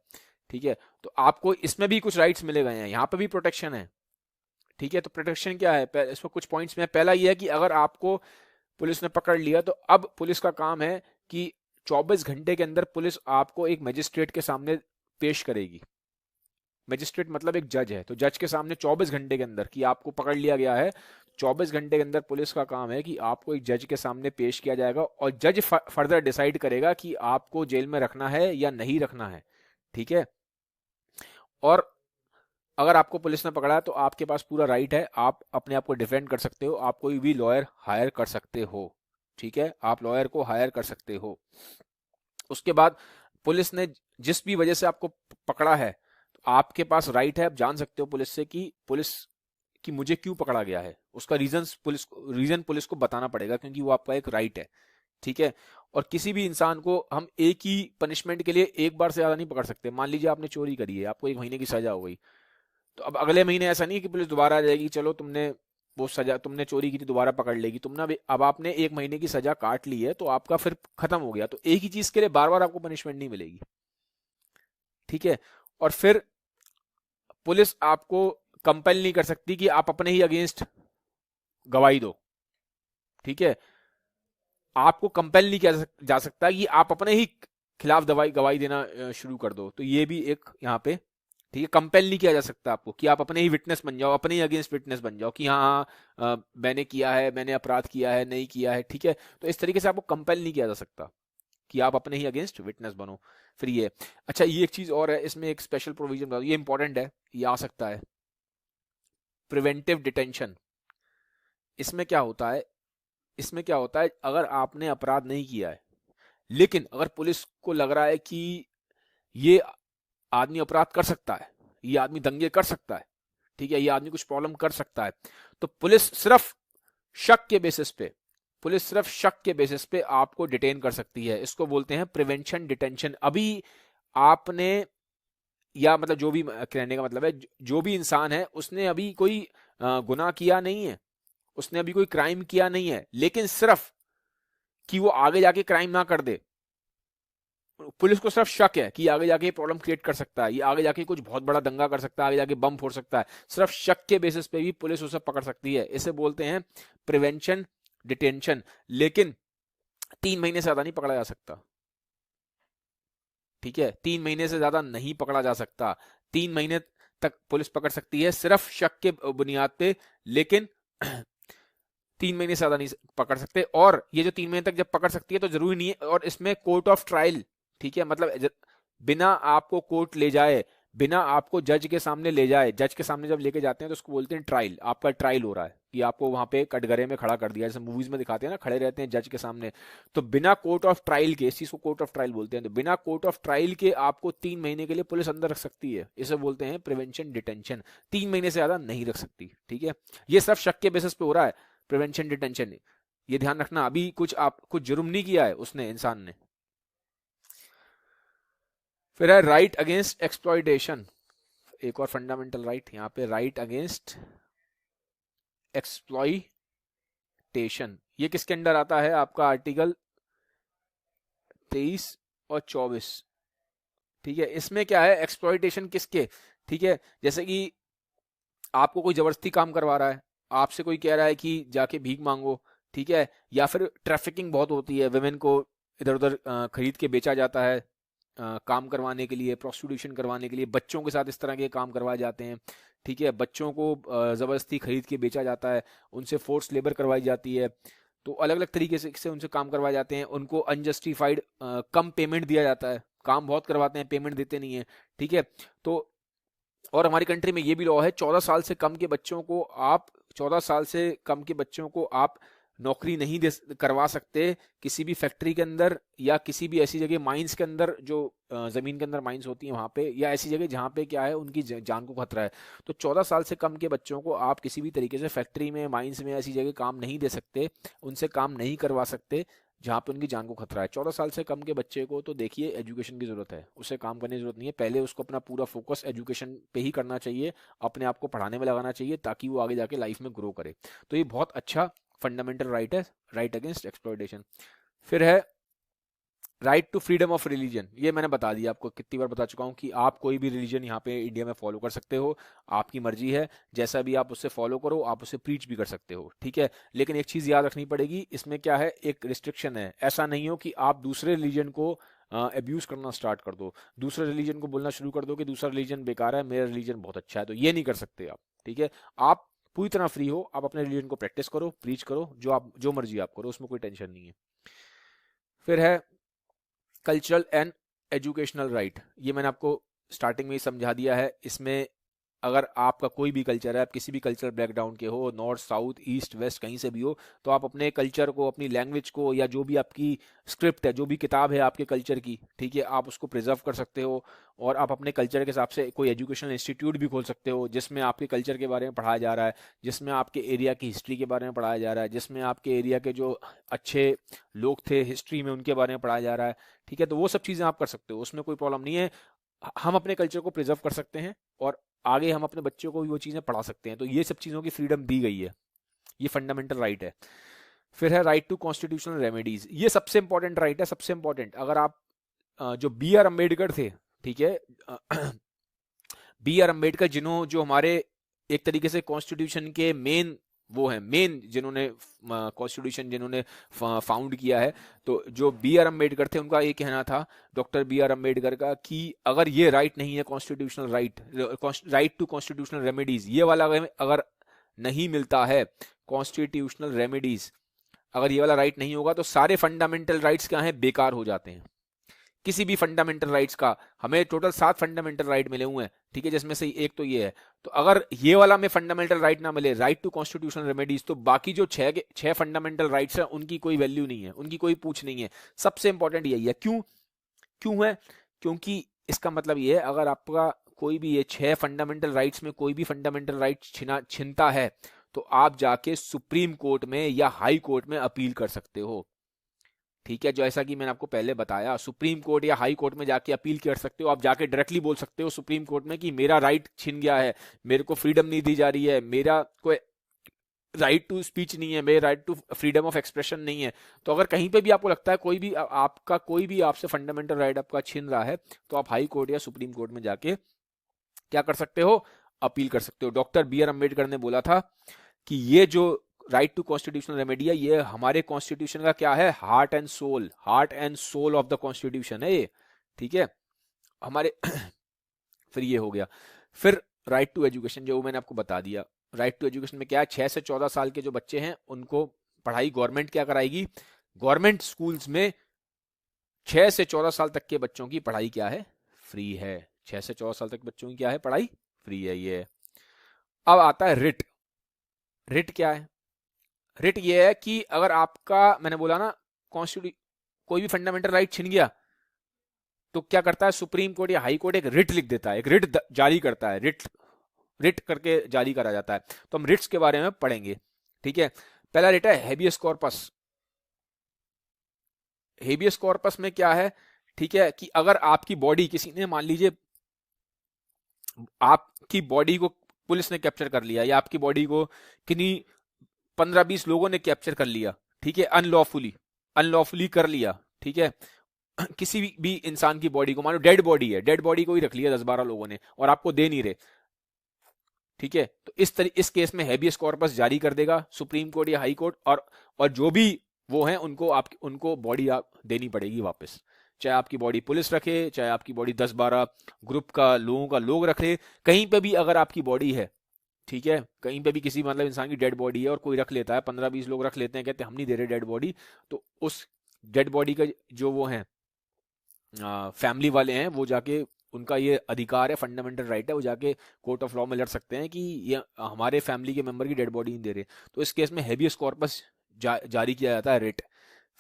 ठीक है, तो आपको इसमें भी कुछ राइट्स मिले गए हैं, यहाँ पे भी प्रोटेक्शन है। ठीक है, तो प्रोटेक्शन क्या है, इसमें कुछ पॉइंट्स में, पहला ये है कि अगर आपको पुलिस ने पकड़ लिया तो अब पुलिस का काम है कि 24 घंटे के अंदर पुलिस आपको एक मजिस्ट्रेट के सामने पेश करेगी। मजिस्ट्रेट मतलब एक जज है, तो जज के सामने 24 घंटे के अंदर, कि आपको पकड़ लिया गया है, 24 घंटे के अंदर पुलिस का काम है कि आपको एक जज के सामने पेश किया जाएगा, और जज फर्दर डिसाइड करेगा कि आपको जेल में रखना है या नहीं रखना है। ठीक है, और अगर आपको पुलिस ने पकड़ा है तो आपके पास पूरा राइट है, आप अपने आप को डिफेंड कर सकते हो, आप कोई भी लॉयर हायर कर सकते हो। ठीक है, आप लॉयर को हायर कर सकते हो। उसके बाद पुलिस ने जिस भी वजह से आपको पकड़ा है, तो आपके पास राइट है, आप जान सकते हो पुलिस से कि पुलिस कि मुझे क्यों पकड़ा गया है, उसका रीजन पुलिस को बताना पड़ेगा, क्योंकि वो आपका एक राइट है। ठीक है, और किसी भी इंसान को हम एक ही पनिशमेंट के लिए एक बार से ज्यादा नहीं पकड़ सकते। मान लीजिए आपने चोरी करी है, आपको 1 महीने की सजा हो गई, तो अब अगले महीने ऐसा नहीं कि पुलिस दोबारा आ जाएगी, चलो तुमने वो सजा, तुमने चोरी की थी, दोबारा पकड़ लेगी, तुमने अब आपने 1 महीने की सजा काट ली है, तो आपका फिर खत्म हो गया, तो एक ही चीज के लिए बार बार आपको पनिशमेंट नहीं मिलेगी। ठीक है, और फिर पुलिस आपको कंपेल नहीं कर सकती कि आप अपने ही अगेंस्ट गवाही दो। ठीक है, आपको कंपेल नहीं किया जा सकता कि आप अपने ही खिलाफ गवाही देना शुरू कर दो, तो ये भी एक यहाँ पे, ठीक है, कंपेल नहीं किया जा सकता आपको कि आप अपने ही विटनेस बन जाओ, अपने ही अगेंस्ट विटनेस बन जाओ कि हाँ मैंने किया है, मैंने अपराध किया है, नहीं किया है। ठीक है, तो इस तरीके से आपको कंपेल नहीं किया जा सकता कि आप अपने ही अगेंस्ट विटनेस बनो। फिर ये, अच्छा ये एक चीज और है, इसमें एक स्पेशल प्रोविजन, ये इंपॉर्टेंट है, ये आ सकता है, प्रिवेंटिव डिटेंशन। इसमें क्या होता है, इसमें क्या होता है, अगर आपने अपराध नहीं किया है, लेकिन अगर पुलिस को लग रहा है कि ये आदमी अपराध कर सकता है, ये आदमी दंगे कर सकता है, ठीक है, ये आदमी कुछ प्रॉब्लम कर सकता है, तो पुलिस सिर्फ शक के बेसिस पे, आपको डिटेन कर सकती है। इसको बोलते हैं प्रिवेंशन डिटेंशन। अभी आपने, या मतलब जो भी कहने का मतलब है, जो भी इंसान है उसने अभी कोई गुनाह किया नहीं है, उसने अभी कोई क्राइम किया नहीं है, लेकिन सिर्फ कि वो आगे जाके क्राइम ना कर दे। पुलिस को सिर्फ शक है कि आगे जाके प्रॉब्लम क्रिएट कर सकता है, ये आगे जाके कुछ बहुत बड़ा दंगा कर सकता है, आगे जाके बम फोड़ सकता है, सिर्फ शक के बेसिस पे भी पुलिस उसे पकड़ सकती है। इसे बोलते हैं प्रिवेंशन डिटेंशन। लेकिन 3 महीने से ज्यादा नहीं पकड़ा जा सकता, ठीक है, 3 महीने से ज्यादा नहीं पकड़ा जा सकता। 3 महीने तक पुलिस पकड़ सकती है सिर्फ शक के बुनियाद पे, लेकिन 3 महीने से ज्यादा नहीं पकड़ सकते। और ये जो 3 महीने तक जब पकड़ सकती है तो जरूरी नहीं है, और इसमें कोर्ट ऑफ ट्रायल, ठीक है, मतलब बिना आपको कोर्ट ले जाए, बिना आपको जज के सामने ले जाए, जज के सामने जब लेके जाते हैं तो उसको बोलते हैं ट्रायल। आपका ट्रायल हो रहा है कि आपको वहां पे कटघरे में खड़ा कर दिया, जैसे मूवीज में दिखाते हैं ना, खड़े रहते हैं जज के सामने। तो बिना कोर्ट ऑफ ट्रायल के, इस चीज को कोर्ट ऑफ ट्रायल बोलते हैं, तो बिना कोर्ट ऑफ ट्रायल के आपको 3 महीने के लिए पुलिस अंदर रख सकती है। इसे बोलते हैं प्रिवेंशन डिटेंशन। 3 महीने से ज्यादा नहीं रख सकती, ठीक है। ये सब शक के बेसिस पे हो रहा है, प्रिवेंशन डिटेंशन। ये ध्यान रखना, अभी कुछ जुर्म नहीं किया है उसने, इंसान ने। फिर है राइट अगेंस्ट एक्सप्लॉइटेशन, एक और फंडामेंटल राइट यहाँ पे, राइट अगेंस्ट एक्सप्लॉइटेशन। ये किसके अंडर आता है? आपका आर्टिकल 23 और 24, ठीक है। इसमें क्या है, एक्सप्लॉइटेशन किसके, ठीक है, जैसे कि आपको कोई जबरदस्ती काम करवा रहा है, आपसे कोई कह रहा है कि जाके भीख मांगो, ठीक है, या फिर ट्रैफिकिंग बहुत होती है, वुमेन को इधर उधर खरीद के बेचा जाता है काम करवाने के लिए, प्रोस्टिट्यूशन करवाने के लिए, बच्चों के साथ इस तरह के काम करवाए जाते हैं, ठीक है, बच्चों को ज़बरदस्ती खरीद के बेचा जाता है, उनसे फोर्स लेबर करवाई जाती है, तो अलग अलग तरीके से उनसे काम करवाए जाते हैं, उनको अनजस्टिफाइड कम पेमेंट दिया जाता है, काम बहुत करवाते हैं, पेमेंट देते नहीं है, ठीक है। तो और हमारी कंट्री में ये भी लॉ है, 14 साल से कम के बच्चों को आप 14 साल से कम के बच्चों को आप नौकरी नहीं दे करवा सकते किसी भी फैक्ट्री के अंदर, या किसी भी ऐसी जगह माइंस के अंदर, जो जमीन के अंदर माइंस होती हैं वहां पे, या ऐसी जगह जहां पे क्या है उनकी जान को खतरा है। तो 14 साल से कम के बच्चों को आप किसी भी तरीके से फैक्ट्री में, माइंस में, ऐसी जगह काम नहीं दे सकते, उनसे काम नहीं करवा सकते जहाँ पे उनकी जान को खतरा है। 14 साल से कम के बच्चे को तो देखिए एजुकेशन की जरूरत है, उसे काम करने की जरूरत नहीं है, पहले उसको अपना पूरा फोकस एजुकेशन पे ही करना चाहिए, अपने आप को पढ़ाने में लगाना चाहिए, ताकि वो आगे जाके लाइफ में ग्रो करे। तो ये बहुत अच्छा फंडामेंटल राइट है, राइट अगेंस्ट एक्सप्लॉइटेशन। फिर है right to freedom of religion. ये मैंने बता दिया आपको, कितनी बार बता चुका हूँ कि आप कोई भी रिलीजन यहाँ पे इंडिया में फॉलो कर सकते हो, आपकी मर्जी है, जैसा भी आप उससे फॉलो करो, आप उसे प्रीच भी कर सकते हो, ठीक है। लेकिन एक चीज़ याद रखनी पड़ेगी, इसमें क्या है, एक रिस्ट्रिक्शन है, ऐसा नहीं हो कि आप दूसरे रिलीजन को अब्यूज करना स्टार्ट कर दो, दूसरे रिलीजन को बोलना शुरू कर दो कि दूसरा रिलीजन बेकार है, मेरा रिलीजन बहुत अच्छा है, तो ये नहीं कर सकते आप, ठीक है। आप पूरी तरह फ्री हो, आप अपने रिलीजन को प्रैक्टिस करो, प्रीच करो, जो मर्जी आप करो, उसमें कोई टेंशन नहीं है। फिर है कल्चरल एंड एजुकेशनल राइट। ये मैंने आपको स्टार्टिंग में ही समझा दिया है। इसमें अगर आपका कोई भी कल्चर है, आप किसी भी कल्चरल बैकग्राउंड के हो, नॉर्थ साउथ ईस्ट वेस्ट कहीं से भी हो, तो आप अपने कल्चर को, अपनी लैंग्वेज को, या जो भी आपकी स्क्रिप्ट है, जो भी किताब है आपके कल्चर की, ठीक है, आप उसको प्रिजर्व कर सकते हो। और आप अपने कल्चर के हिसाब से कोई एजुकेशनल इंस्टीट्यूट भी खोल सकते हो, जिसमें आपके कल्चर के बारे में पढ़ाया जा रहा है, जिसमें आपके एरिया की हिस्ट्री के बारे में पढ़ाया जा रहा है, जिसमें आपके एरिया के जो अच्छे लोग थे हिस्ट्री में उनके बारे में पढ़ाया जा रहा है, ठीक है। तो वो सब चीज़ें आप कर सकते हो, उसमें कोई प्रॉब्लम नहीं है। हम अपने कल्चर को प्रिजर्व कर सकते हैं, और आगे हम अपने बच्चों को भी वो चीज़ें पढ़ा सकते हैं। तो ये सब चीज़ों की फ्रीडम दी गई है, ये फंडामेंटल राइट है। फिर है राइट टू कॉन्स्टिट्यूशनल रेमेडीज। ये सबसे इंपॉर्टेंट राइट है, सबसे इंपॉर्टेंट। अगर आप जो बी आर अम्बेडकर थे, ठीक है, बी आर अम्बेडकर जो हमारे एक तरीके से कॉन्स्टिट्यूशन के वो हैं मेन, जिन्होंने कॉन्स्टिट्यूशन जिन्होंने फाउंड किया है, तो जो बी आर अम्बेडकर थे, उनका ये कहना था, डॉक्टर बी आर अम्बेडकर का, कि अगर ये राइट नहीं है, constitutional right to constitutional remedies, ये वाला अगर नहीं मिलता है, कॉन्स्टिट्यूशनल रेमेडीज, अगर ये वाला राइट नहीं होगा, तो सारे फंडामेंटल राइट्स क्या हैं, बेकार हो जाते हैं। किसी भी फंडामेंटल राइट्स का, हमें टोटल 7 फंडामेंटल राइट मिले हुए हैं, ठीक है, जिसमें से एक तो ये है। तो अगर ये वाला में फंडामेंटल राइट ना मिले, राइट टू कॉन्स्टिट्यूशनल रेमेडीज, तो बाकी जो 6 फंडामेंटल राइट्स हैं उनकी कोई वैल्यू नहीं है, उनकी कोई पूछ नहीं है। सबसे इंपॉर्टेंट यही है। क्यों है? क्योंकि इसका मतलब ये है, अगर आपका कोई भी ये 6 फंडामेंटल राइट्स में कोई भी फंडामेंटल राइट छिनता है, तो आप जाके सुप्रीम कोर्ट में या हाई कोर्ट में अपील कर सकते हो, ठीक है। जैसा कि मैंने आपको पहले बताया, सुप्रीम कोर्ट या हाई कोर्ट में जाके अपील कर सकते हो, आप जाके डायरेक्टली बोल सकते हो सुप्रीम कोर्ट में कि मेरा राइट छिन गया है, मेरे को फ्रीडम नहीं दी जा रही है, मेरा कोई राइट टू स्पीच नहीं है, मेरे right to freedom of expression नहीं है, तो अगर कहीं पे भी आपको लगता है कोई भी आपका कोई भी आपसे फंडामेंटल राइट आपका छीन रहा है, तो आप हाई कोर्ट या सुप्रीम कोर्ट में जाके क्या कर सकते हो, अपील कर सकते हो। डॉक्टर बी आर अम्बेडकर ने बोला था कि ये जो राइट टू कॉन्स्टिट्यूशनल रेमेडी है, ये हमारे कॉन्स्टिट्यूशन का क्या है, heart and soul of the constitution है ये, ठीक है हमारे फिर ये हो गया। फिर राइट टू एजुकेशन, जो मैंने आपको बता दिया। राइट टू एजुकेशन में क्या है, 6 से 14 साल के जो बच्चे हैं उनको पढ़ाई गवर्नमेंट क्या कराएगी, गवर्नमेंट स्कूल्स में 6 से 14 साल तक के बच्चों की पढ़ाई क्या है, फ्री है। 6 से 14 साल तक के बच्चों की क्या है, पढ़ाई फ्री है ये। अब आता है रिट। रिट क्या है, रिट ये है कि अगर आपका, मैंने बोला ना कॉन्स्टिट्यूशन कोई भी फंडामेंटल राइट छिन गया तो क्या करता है सुप्रीम कोर्ट या हाई कोर्ट, एक रिट लिख देता है, एक रिट जारी करता है, रिट करके जारी करा जाता है। तो हम रिट्स के बारे में पढ़ेंगे, ठीक है। पहला रिट है हेबियस कॉर्पस। हेबियस कॉर्पस में क्या है, ठीक है, कि अगर आपकी बॉडी, किसी ने मान लीजिए आपकी बॉडी को पुलिस ने कैप्चर कर लिया, या आपकी बॉडी को किन्हीं 15-20 लोगों ने कैप्चर कर लिया, ठीक है, अनलॉफुली कर लिया, ठीक है, किसी भी इंसान की बॉडी को, मानो डेड बॉडी है, डेड बॉडी को ही रख लिया 10-12 लोगों ने और आपको दे नहीं रहे, ठीक है, तो इस केस में हेबियस कॉर्पस जारी कर देगा सुप्रीम कोर्ट या हाई कोर्ट, और जो भी वो हैं उनको बॉडी आप देनी पड़ेगी वापस, चाहे आपकी बॉडी पुलिस रखे, चाहे आपकी बॉडी 10-12 ग्रुप का लोग रखे, कहीं पे भी अगर आपकी बॉडी है, ठीक है, कहीं पे भी किसी मतलब इंसान की डेड बॉडी है और कोई रख लेता है, 15-20 लोग रख लेते हैं, कहते हैं हम नहीं दे रहे डेड बॉडी, तो उस डेड बॉडी का जो वो है फैमिली वाले हैं, वो जाके, उनका ये अधिकार है, फंडामेंटल राइट है, वो जाके कोर्ट ऑफ लॉ में लड़ सकते हैं कि ये हमारे फैमिली के मेंबर की डेड बॉडी नहीं दे रहे। तो इस केस में हेबियस कॉर्पस जारी किया जाता है, रिट।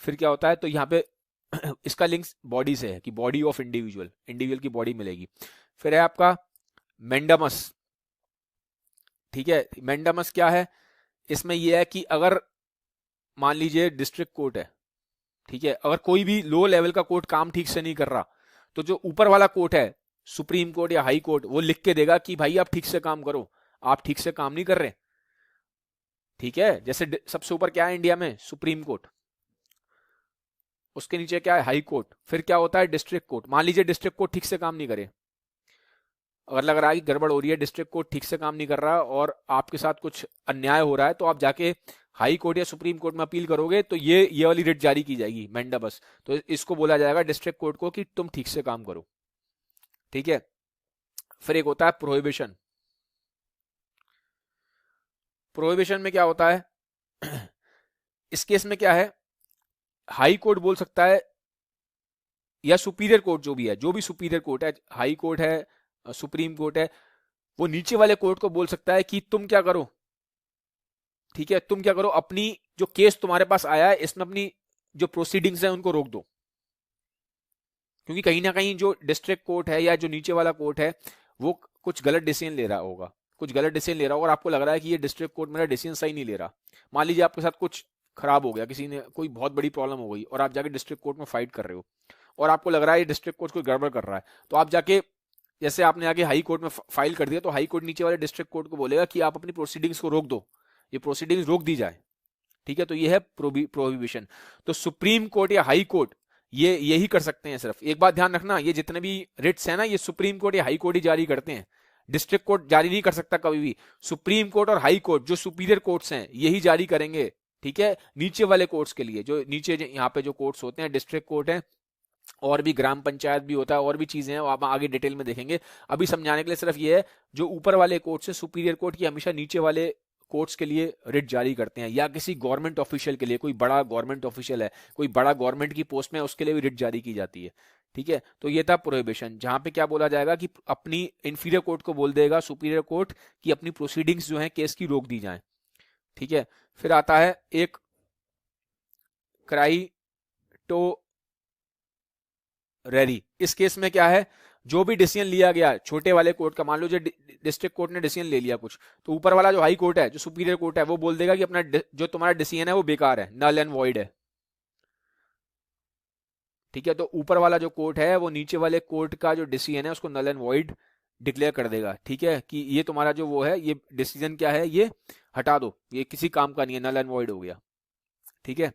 फिर क्या होता है, तो यहाँ पे इसका लिंक बॉडी से है कि बॉडी ऑफ इंडिविजुअल की बॉडी मिलेगी। फिर है आपका मेंडामस, ठीक है। मेंडामस क्या है, इसमें यह है कि अगर मान लीजिए डिस्ट्रिक्ट कोर्ट है, ठीक है, अगर कोई भी लो लेवल का कोर्ट काम ठीक से नहीं कर रहा, तो जो ऊपर वाला कोर्ट है, सुप्रीम कोर्ट या हाई कोर्ट, वो लिख के देगा कि भाई आप ठीक से काम करो, आप ठीक से काम नहीं कर रहे, ठीक है। जैसे सबसे ऊपर क्या है इंडिया में, सुप्रीम कोर्ट, उसके नीचे क्या है, हाई कोर्ट, फिर क्या होता है डिस्ट्रिक्ट कोर्ट। मान लीजिए डिस्ट्रिक्ट कोर्ट ठीक से काम नहीं करे, अगर लग रहा है कि गड़बड़ हो रही है, डिस्ट्रिक्ट कोर्ट ठीक से काम नहीं कर रहा और आपके साथ कुछ अन्याय हो रहा है, तो आप जाके हाई कोर्ट या सुप्रीम कोर्ट में अपील करोगे, तो ये वाली रिट जारी की जाएगी, मेंडाबस। तो इसको बोला जाएगा डिस्ट्रिक्ट कोर्ट को कि तुम ठीक से काम करो, ठीक है। फिर एक होता है प्रोहिबिशन। प्रोहिबिशन में क्या होता है इस केस में क्या है, हाई कोर्ट बोल सकता है या सुपीरियर कोर्ट, जो भी सुपीरियर कोर्ट है, हाई कोर्ट है, सुप्रीम कोर्ट है, वो नीचे वाले कोर्ट को बोल सकता है कि तुम क्या करो, ठीक है, तुम क्या करो, अपनी जो केस तुम्हारे पास आया है इसमें अपनी जो प्रोसीडिंग्स हैं उनको रोक दो। क्योंकि कहीं ना कहीं जो डिस्ट्रिक्ट कोर्ट है या जो नीचे वाला कोर्ट है, वो कुछ गलत डिसीजन ले रहा होगा, और आपको लग रहा है कि ये डिस्ट्रिक्ट कोर्ट मेरा डिसीजन सही नहीं ले रहा। मान लीजिए आपके साथ कुछ खराब हो गया, किसी ने कोई बहुत बड़ी प्रॉब्लम हो गई और आप जाके डिस्ट्रिक्ट कोर्ट में फाइट कर रहे हो, और आपको लग रहा है ये डिस्ट्रिक्ट कोर्ट कोई गड़बड़ कर रहा है, तो आप जाके, जैसे आपने आगे हाई कोर्ट में फाइल कर दिया, तो हाई कोर्ट नीचे वाले डिस्ट्रिक्ट कोर्ट को बोलेगा कि आप अपनी प्रोसीडिंग्स को रोक दो, ये प्रोसीडिंग्स रोक दी जाए, ठीक है। तो ये है प्रोहिबिशन। तो सुप्रीम कोर्ट या हाई कोर्ट ये यही कर सकते हैं। सिर्फ एक बात ध्यान रखना, ये जितने भी रिट्स हैं ना, ये सुप्रीम कोर्ट या हाई कोर्ट ही जारी करते हैं, डिस्ट्रिक्ट कोर्ट जारी नहीं कर सकता कभी भी। सुप्रीम कोर्ट और हाई कोर्ट जो सुपीरियर कोर्ट्स हैं यही जारी करेंगे, ठीक है। नीचे वाले कोर्ट्स के लिए, जो नीचे यहाँ पे जो कोर्ट्स होते हैं, डिस्ट्रिक्ट कोर्ट है, और भी ग्राम पंचायत भी होता है, और भी चीजें हैं, आप आगे डिटेल में देखेंगे। अभी समझाने के लिए सिर्फ ये है, जो ऊपर वाले कोर्ट्स है सुपीरियर कोर्ट की, हमेशा नीचे वाले कोर्ट्स के लिए रिट जारी करते हैं, या किसी गवर्नमेंट ऑफिशियल के लिए, कोई बड़ा गवर्नमेंट ऑफिशियल है, कोई बड़ा गवर्नमेंट की पोस्ट में, उसके लिए भी रिट जारी की जाती है, ठीक है। तो ये था प्रोहिबिशन, जहां पे क्या बोला जाएगा कि अपनी इंफीरियर कोर्ट को बोल देगा सुपीरियर कोर्ट कि अपनी प्रोसीडिंग्स जो है केस की रोक दी जाए, ठीक है। फिर आता है एक क्राइटोरेरी। इस केस में क्या है, जो भी डिसीजन लिया गया छोटे वाले कोर्ट का, मान लो जो डिस्ट्रिक्ट कोर्ट ने डिसीजन ले लिया कुछ, तो ऊपर वाला जो हाई कोर्ट है, जो सुपीरियर कोर्ट है, वो बोल देगा कि अपना जो तुम्हारा डिसीजन है वो बेकार है, नल एंड वॉइड है, ठीक है। तो ऊपर वाला जो कोर्ट है वो नीचे वाले कोर्ट का जो डिसीजन है उसको नल एंड वॉइड डिक्लेयर कर देगा, ठीक है, कि ये तुम्हारा जो वो है, ये डिसीजन क्या है, ये हटा दो, ये किसी काम का नहीं है, नल एंड वॉइड हो गया। ठीक है,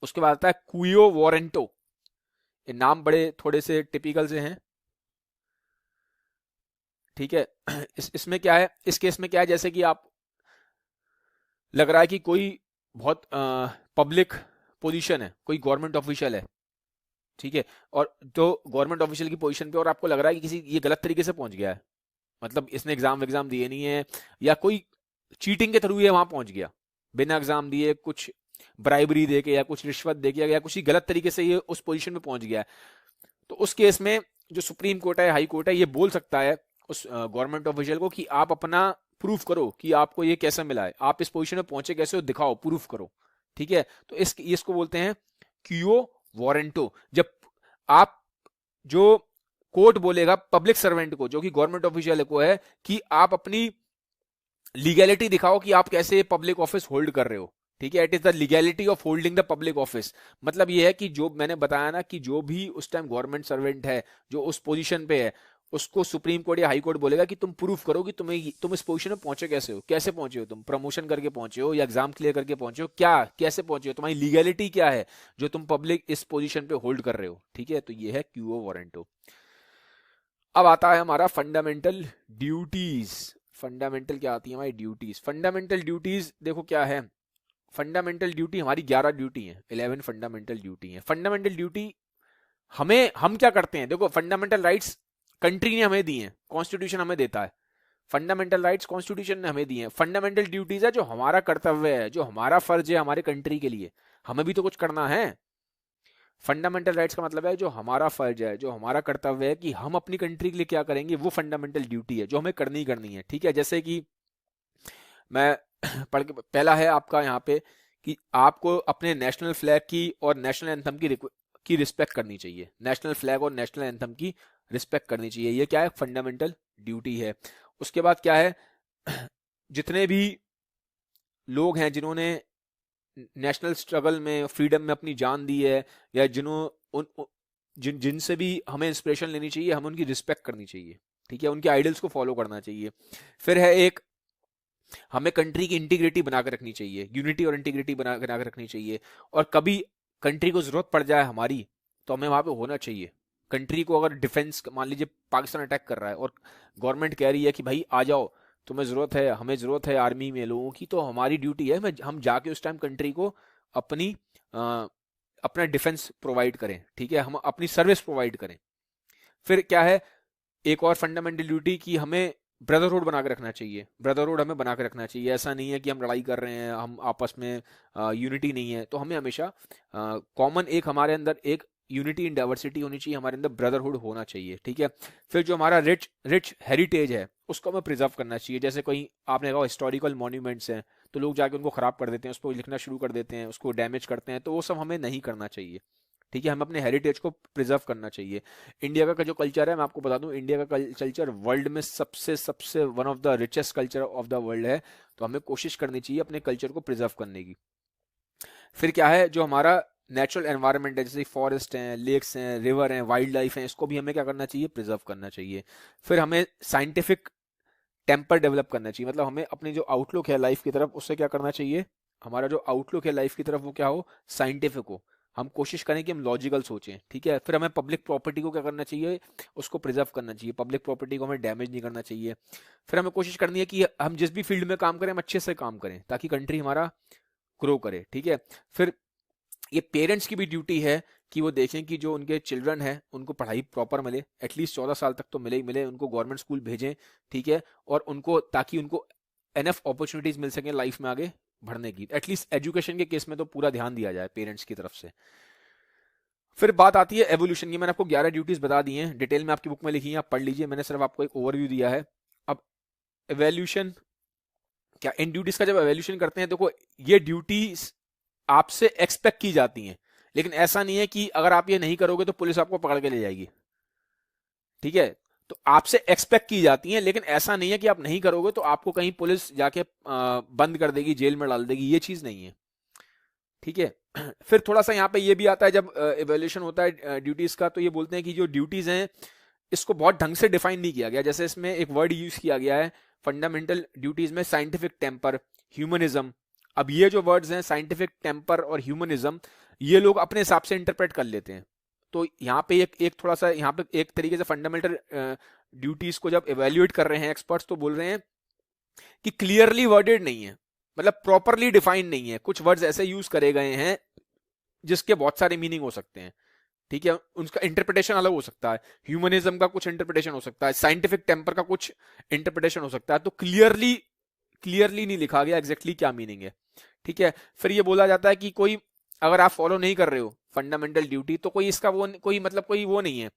उसके बाद आता है क्वियो वारंटो। ये नाम बड़े थोड़े से टिपिकल से हैं। ठीक है, इसमें क्या है, इस केस में क्या है, जैसे कि आप लग रहा है कि कोई बहुत पब्लिक पोजीशन है, कोई गवर्नमेंट ऑफिशियल है, ठीक है, और जो गवर्नमेंट ऑफिशियल की पोजीशन पे और आपको लग रहा है कि किसी ये गलत तरीके से पहुंच गया है, मतलब इसने एग्जाम दिए नहीं है या कोई चीटिंग के थ्रू ये वहां पहुंच गया, बिना एग्जाम दिए कुछ ब्राइबरी देके या कुछ रिश्वत देके या कुछ ही गलत तरीके से ये उस पोजीशन पे पहुंच गया है, तो उस केस में जो सुप्रीम कोर्ट है, हाई कोर्ट है, ये बोल सकता है उस गवर्नमेंट ऑफिशियल को कि आप अपना प्रूफ करो कि आपको ये कैसे मिला है, आप इस पोजीशन में पहुंचे कैसे हो, दिखाओ, प्रूफ करो। ठीक है, तो इसको बोलते हैं क्यूओ वारंटो। जब आप, जो कोर्ट बोलेगा पब्लिक सर्वेंट को, जो कि गवर्नमेंट ऑफिशियल को है, कि आप अपनी लीगैलिटी दिखाओ कि आप कैसे पब्लिक ऑफिस होल्ड कर रहे हो। ठीक है, it is the legality of holding the public office. मतलब ये है कि जो मैंने बताया ना कि जो भी उस टाइम गवर्नमेंट सर्वेंट है, जो उस पोजीशन पे है, उसको सुप्रीम कोर्ट या हाई कोर्ट बोलेगा कि तुम प्रूफ करो कि तुम इस पोजीशन में पहुंचे कैसे हो, कैसे पहुंचे हो, तुम प्रमोशन करके पहुंचे हो या एग्जाम क्लियर करके पहुंचे हो, क्या कैसे पहुंचे हो, तुम्हारी लीगैलिटी क्या है जो तुम पब्लिक इस पोजीशन पे होल्ड कर रहे हो। ठीक है, तो ये है क्यूओ वारंटो। अब आता है हमारा फंडामेंटल ड्यूटीज। फंडामेंटल क्या आती है हमारी ड्यूटीज। फंडामेंटल ड्यूटीज देखो क्या है, फंडामेंटल ड्यूटी हमारी 11 ड्यूटी है, 11 फंडामेंटल ड्यूटी है। फंडामेंटल ड्यूटी हम क्या करते हैं, देखो फंडामेंटल राइट्स कंट्री ने हमें दी हैं, कॉन्स्टिट्यूशन हमें देता है, फंडामेंटल राइट्स कॉन्स्टिट्यूशन ने हमें दी हैं। फंडामेंटल ड्यूटीज है जो हमारा कर्तव्य है, जो हमारा फर्ज है हमारे कंट्री के लिए, हमें भी तो कुछ करना है। फंडामेंटल राइट्स का मतलब है जो हमारा फर्ज है, जो हमारा कर्तव्य है कि हम अपनी कंट्री के लिए क्या करेंगे, वो फंडामेंटल ड्यूटी है जो हमें करनी करनी है। ठीक है, जैसे कि मैं पढ़ के, पहला है आपका यहाँ पे कि आपको अपने नेशनल फ्लैग की और नेशनल एंथम की रिस्पेक्ट करनी चाहिए। नेशनल फ्लैग और नेशनल एंथम की रिस्पेक्ट करनी चाहिए, ये क्या है, फंडामेंटल ड्यूटी है। उसके बाद क्या है, जितने भी लोग हैं जिन्होंने नेशनल स्ट्रगल में, फ्रीडम में अपनी जान दी है, या जिनसे भी हमें इंस्पिरेशन लेनी चाहिए, हमें उनकी रिस्पेक्ट करनी चाहिए। ठीक है, उनके आइडल्स को फॉलो करना चाहिए। फिर है एक, हमें कंट्री की इंटीग्रिटी बनाकर रखनी चाहिए, यूनिटी और इंटीग्रिटी बनाकर रखनी चाहिए, और कभी कंट्री को जरूरत पड़ जाए हमारी, तो हमें वहां पे होना चाहिए। कंट्री को अगर डिफेंस, मान लीजिए पाकिस्तान अटैक कर रहा है और गवर्नमेंट कह रही है कि भाई आ जाओ, तुम्हें जरूरत है, हमें जरूरत है आर्मी में लोगों की, तो हमारी ड्यूटी है हम जाके उस टाइम कंट्री को अपनी अपना डिफेंस प्रोवाइड करें। ठीक है, हम अपनी सर्विस प्रोवाइड करें। फिर क्या है, एक और फंडामेंटल ड्यूटी की हमें ब्रदरहुड बना के रखना चाहिए। ब्रदरहुड हमें बना के रखना चाहिए, ऐसा नहीं है कि हम लड़ाई कर रहे हैं, हम आपस में यूनिटी नहीं है, तो हमें हमेशा कॉमन एक हमारे अंदर एक यूनिटी इन डाइवर्सिटी होनी चाहिए, हमारे अंदर ब्रदरहुड होना चाहिए। ठीक है, फिर जो हमारा रिच रिच हेरिटेज है उसको हमें प्रिजर्व करना चाहिए। जैसे कोई आपने कहा हिस्टोरिकल मॉन्यूमेंट्स हैं, तो लोग जाके उनको खराब कर देते हैं, उस पर लिखना शुरू कर देते हैं, उसको डैमेज करते हैं, तो वो सब हमें नहीं करना चाहिए। ठीक है, हम अपने हेरिटेज को प्रिजर्व करना चाहिए। इंडिया का जो कल्चर है, मैं आपको बता दूं, इंडिया का कल्चर वर्ल्ड में सबसे सबसे one of the richest culture of the world है, तो हमें कोशिश करनी चाहिए अपने कल्चर को प्रिजर्व करने की। फिर क्या है, जो हमारा नेचुरल एनवायरनमेंट है, जैसे फॉरेस्ट हैं, लेक्स हैं, रिवर हैं, वाइल्ड लाइफ है, इसको भी हमें क्या करना चाहिए, प्रिजर्व करना चाहिए। फिर हमें साइंटिफिक टेम्पर डेवलप करना चाहिए, मतलब हमें अपनी जो आउटलुक है लाइफ की तरफ, उससे क्या करना चाहिए, हमारा जो आउटलुक है लाइफ की तरफ वो क्या हो, साइंटिफिक हो। हम कोशिश करें कि हम लॉजिकल सोचें। ठीक है, फिर हमें पब्लिक प्रॉपर्टी को क्या करना चाहिए, उसको प्रिजर्व करना चाहिए, पब्लिक प्रॉपर्टी को हमें डैमेज नहीं करना चाहिए। फिर हमें कोशिश करनी है कि हम जिस भी फील्ड में काम करें, हम अच्छे से काम करें ताकि कंट्री हमारा ग्रो करे। ठीक है, फिर ये पेरेंट्स की भी ड्यूटी है कि वो देखें कि जो उनके चिल्ड्रन है उनको पढ़ाई प्रॉपर मिले, एटलीस्ट 14 साल तक तो मिले ही मिले, उनको गवर्नमेंट स्कूल भेजें। ठीक है, और उनको, ताकि उनको एनफ अपॉर्चुनिटीज मिल सके लाइफ में आगे बढ़ने की, एटलीस्ट एजुकेशन के केस में तो पूरा ध्यान दिया जाए पेरेंट्स की तरफ से। फिर बात आती है एवोल्यूशन की। मैंने आपको 11 ड्यूटीज बता दी हैं, डिटेल में आपकी बुक में लिखी है, आप पढ़ लीजिए, मैंने सिर्फ आपको एक ओवरव्यू दिया है। अब एवोल्यूशन क्या, इन ड्यूटीज का जब एवोल्यूशन करते हैं, देखो ये ड्यूटीज आपसे एक्सपेक्ट की जाती हैं, लेकिन ऐसा नहीं है कि अगर आप ये नहीं करोगे तो पुलिस आपको पकड़ के ले जाएगी। ठीक है, तो आपसे एक्सपेक्ट की जाती हैं, लेकिन ऐसा नहीं है कि आप नहीं करोगे तो आपको कहीं पुलिस जाके बंद कर देगी, जेल में डाल देगी, ये चीज नहीं है। ठीक है, फिर थोड़ा सा यहाँ पे ये भी आता है, जब इवैल्यूएशन होता है ड्यूटीज का, तो ये बोलते हैं कि जो ड्यूटीज हैं इसको बहुत ढंग से डिफाइन नहीं किया गया। जैसे इसमें एक वर्ड यूज किया गया है फंडामेंटल ड्यूटीज में, साइंटिफिक टेम्पर, ह्यूमनिज्म। अब ये जो वर्ड्स हैं साइंटिफिक टेम्पर और ह्यूमनिज्म, ये लोग अपने हिसाब से इंटरप्रेट कर लेते हैं। तो यहाँ पे एक थोड़ा सा यहाँ पे एक तरीके से फंडामेंटल ड्यूटीज को जब इवेल्युएट कर रहे हैं एक्सपर्ट्स, तो बोल रहे हैं कि क्लियरली वर्डेड नहीं है, मतलब प्रॉपरली डिफाइंड नहीं है। कुछ वर्ड्स ऐसे यूज करे गए हैं जिसके बहुत सारे मीनिंग हो सकते हैं, ठीक है, उनका इंटरप्रिटेशन अलग हो सकता है। ह्यूमनिज्म का कुछ इंटरप्रिटेशन हो सकता है, साइंटिफिक टेम्पर का कुछ इंटरप्रिटेशन हो सकता है। तो क्लियरली नहीं लिखा गया एग्जैक्टली क्या मीनिंग है, ठीक है। फिर ये बोला जाता है कि कोई अगर आप फॉलो नहीं कर रहे हो फंडामेंटल ड्यूटी, तो कोई इसका कोई वो नहीं है,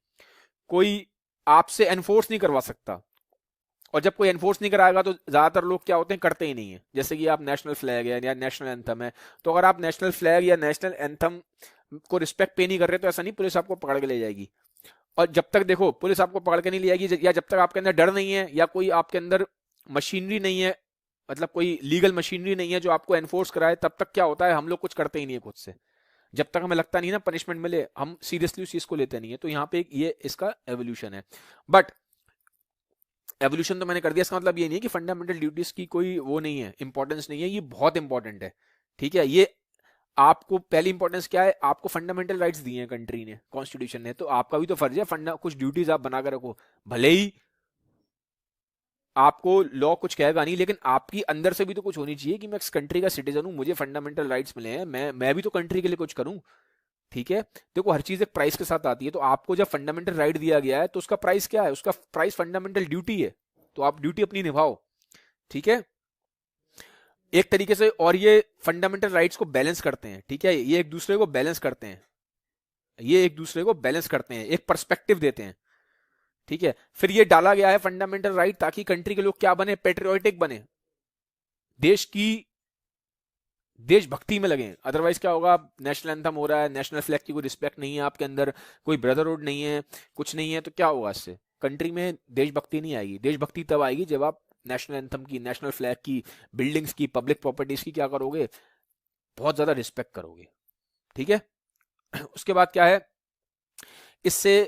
कोई आपसे एनफोर्स नहीं करवा सकता। और जब कोई एनफोर्स नहीं कराएगा तो ज्यादातर लोग क्या होते हैं, करते ही नहीं है। जैसे कि आप नेशनल फ्लैग है या नेशनल एंथम है, तो अगर आप नेशनल फ्लैग या नेशनल एंथम को रिस्पेक्ट पे नहीं कर रहे, तो ऐसा नहीं पुलिस आपको पकड़ के ले जाएगी। और जब तक देखो पुलिस आपको पकड़ के नहीं ले जाएगी, या जब तक आपके अंदर डर नहीं है, या कोई आपके अंदर मशीनरी नहीं है, मतलब कोई लीगल मशीनरी नहीं है जो आपको एनफोर्स कराए, तब तक क्या होता है, हम लोग कुछ करते ही नहीं है खुद से। जब तक हमें लगता नहीं ना पनिशमेंट मिले, हम सीरियसली उस चीज को लेते नहीं है। तो यहाँ पे ये इसका एवोल्यूशन है। बट एवोल्यूशन तो मैंने कर दिया, इसका मतलब ये नहीं है कि फंडामेंटल ड्यूटीज की कोई वो नहीं है, इंपॉर्टेंस नहीं है, ये बहुत इंपॉर्टेंट है, ठीक है। ये आपको पहली इंपॉर्टेंस क्या है, आपको फंडामेंटल राइट्स दिए हैं कंट्री ने, कॉन्स्टिट्यूशन ने, तो आपका भी तो फर्ज है कुछ ड्यूटीज आप बनाकर रखो। भले ही आपको लॉ कुछ कहेगा नहीं, लेकिन आपकी अंदर से भी तो कुछ होनी चाहिए कि मैं इस कंट्री का सिटीजन हूं, मुझे फंडामेंटल राइट्स मिले हैं, मैं भी तो कंट्री के लिए कुछ करूं, ठीक है। देखो हर चीज एक प्राइस के साथ आती है, तो आपको जब फंडामेंटल राइट दिया गया है तो उसका प्राइस क्या है, उसका प्राइस फंडामेंटल ड्यूटी है। तो आप ड्यूटी अपनी निभाओ, ठीक है, एक तरीके से। और ये फंडामेंटल राइट्स को बैलेंस करते हैं, ठीक है, ये एक दूसरे को बैलेंस करते हैं, ये एक दूसरे को बैलेंस करते हैं, एक पर्सपेक्टिव देते हैं, ठीक है। फिर ये डाला गया है फंडामेंटल राइट ताकि कंट्री के लोग क्या बने, पेट्रियोटिक बने, देश की देशभक्ति में लगे। अदरवाइज क्या होगा, नेशनल एंथम हो रहा है, नेशनल फ्लैग की कोई रिस्पेक्ट नहीं है आपके अंदर, कोई ब्रदरहुड नहीं है, कुछ नहीं है, तो क्या होगा, इससे कंट्री में देशभक्ति नहीं आएगी। देशभक्ति तब आएगी जब आप नेशनल एंथम की, नेशनल फ्लैग की, बिल्डिंग्स की, पब्लिक प्रॉपर्टीज की क्या करोगे, बहुत ज्यादा रिस्पेक्ट करोगे, ठीक है। उसके बाद क्या है, इससे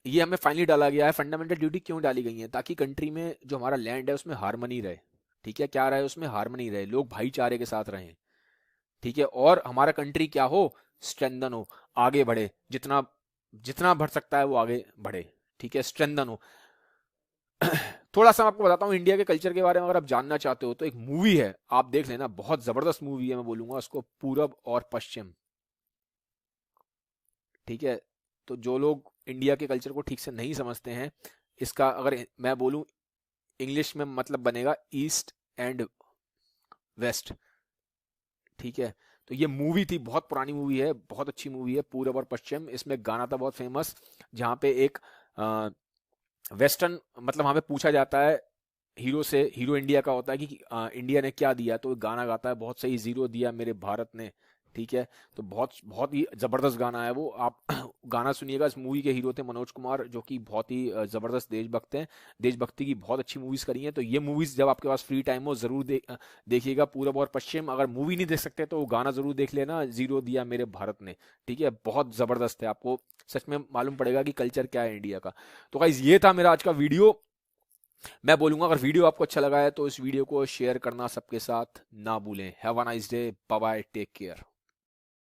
ये हमें फाइनली डाला गया है, फंडामेंटल ड्यूटी क्यों डाली गई है, ताकि कंट्री में जो हमारा लैंड है उसमें हार्मनी रहे, ठीक है, क्या रहे, उसमें हार्मनी रहे, लोग भाईचारे के साथ रहें, ठीक है, और हमारा कंट्री क्या हो, स्ट्रेंथन हो, आगे बढ़े, जितना जितना बढ़ सकता है वो आगे बढ़े, ठीक है, स्ट्रेंथन हो। थोड़ा सा मैं आपको बताता हूँ इंडिया के कल्चर के बारे में, अगर आप जानना चाहते हो तो एक मूवी है, आप देख लेना, बहुत जबरदस्त मूवी है, मैं बोलूंगा उसको, पूरब और पश्चिम, ठीक है। तो जो लोग इंडिया के कल्चर को ठीक से नहीं समझते हैं, इसका अगर मैं बोलूं इंग्लिश में मतलब बनेगा ईस्ट एंड वेस्ट, ठीक है। तो ये मूवी थी, बहुत पुरानी मूवी है, बहुत अच्छी मूवी है, पूरब और पश्चिम। इसमें गाना था बहुत फेमस, जहाँ पे एक वेस्टर्न, मतलब वहाँ पे पूछा जाता है हीरो से, हीरो इंडिया का होता है कि इंडिया ने क्या दिया, तो गाना गाता है, बहुत सही जीरो दिया मेरे भारत ने, ठीक है। तो बहुत बहुत ही जबरदस्त गाना है वो, आप गाना सुनिएगा। इस मूवी के हीरो थे मनोज कुमार, जो कि बहुत ही जबरदस्त देशभक्त हैं, देशभक्ति की बहुत अच्छी मूवीज करी हैं। तो ये मूवीज जब आपके पास फ्री टाइम हो जरूर देखिएगा, पूरब और पश्चिम। अगर मूवी नहीं देख सकते तो गाना जरूर देख लेना, जीरो दिया मेरे भारत ने, ठीक है, बहुत जबरदस्त है, आपको सच में मालूम पड़ेगा कि कल्चर क्या है इंडिया का। तो गाइस ये था मेरा आज का वीडियो। मैं बोलूंगा अगर वीडियो आपको अच्छा लगा है तो इस वीडियो को शेयर करना सबके साथ ना भूलें। Have a nice day, bye bye, take care.